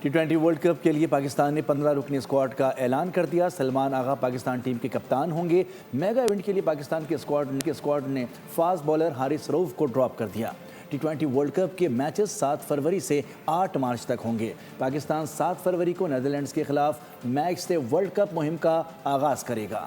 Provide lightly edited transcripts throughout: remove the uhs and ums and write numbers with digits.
T20 world cup کے لیے پاکستان نے 15 رکنی اسکواڈ کا اعلان کر دیا۔ سلمان آغا پاکستان ٹیم کے کپتان ہوں گے۔ میگا ایونٹ کے لیے پاکستان کے اسکواڈ نے فاسٹ بالر حارث رؤف کو ڈراپ کر دیا۔ T20 ورلڈ کپ کے میچز 7 فروری سے 8 مارچ تک ہوں گے۔ پاکستان 7 فروری کو نیدرلینڈز کے خلاف میچ سے ورلڈ کپ مہم کا آغاز کرے گا۔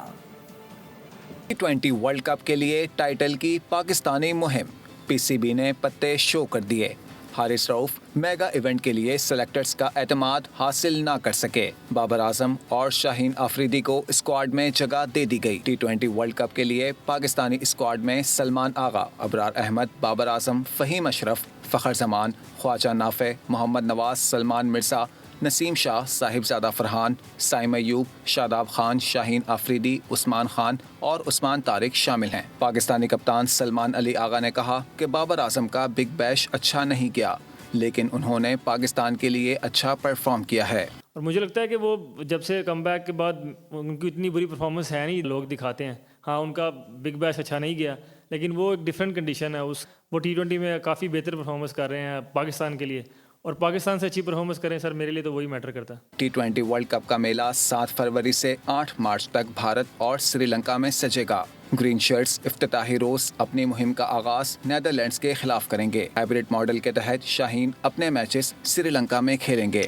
T20 ورلڈ کپ کے لیے ٹائٹل کی پاکستانی مہم، پی سی بی نے پتے شو کر دیے۔ حارث رؤف میگا ایونٹ کے لیے سلیکٹرز کا اعتماد حاصل نہ کر سکے۔ بابر اعظم اور شاہین آفریدی کو اسکواڈ میں جگہ دے دی گئی۔ T20 ورلڈ کپ کے لیے پاکستانی اسکواڈ میں سلمان آغا، ابرار احمد، بابر اعظم، فہیم اشرف، فخر زمان، خواجہ نافع، محمد نواز، سلمان مرزا، نسیم شاہ، صاحبزادہ فرحان، سائم ایوب، شاداب خان، شاہین آفریدی، عثمان خان اور عثمان طارق شامل ہیں۔ پاکستانی کپتان سلمان علی آغا نے کہا کہ بابر اعظم کا بگ بیش اچھا نہیں گیا، لیکن انہوں نے پاکستان کے لیے اچھا پرفارم کیا ہے۔ اور مجھے لگتا ہے کہ وہ جب سے کم بیک کے بعد ان کی اتنی بری پرفارمنس ہے نہیں، لوگ دکھاتے ہیں ہاں ان کا بگ بیش اچھا نہیں گیا، لیکن وہ ایک ڈیفرنٹ کنڈیشن ہے۔ وہ T20 میں کافی بہتر پرفارمنس کر رہے ہیں پاکستان کے لیے، اور پاکستان سے اچھی پرفارمنس کریں سر، میرے لیے تو وہی میٹر کرتا ہے۔ T20 ورلڈ کپ کا میلہ 7 فروری سے 8 مارچ تک بھارت اور سری لنکا میں سجے گا۔ گرین شرٹس افتتاحی روز اپنی مہم کا آغاز نیدرلینڈز کے خلاف کریں گے۔ ہائبرڈ ماڈل کے تحت شاہین اپنے میچز سری لنکا میں کھیلیں گے۔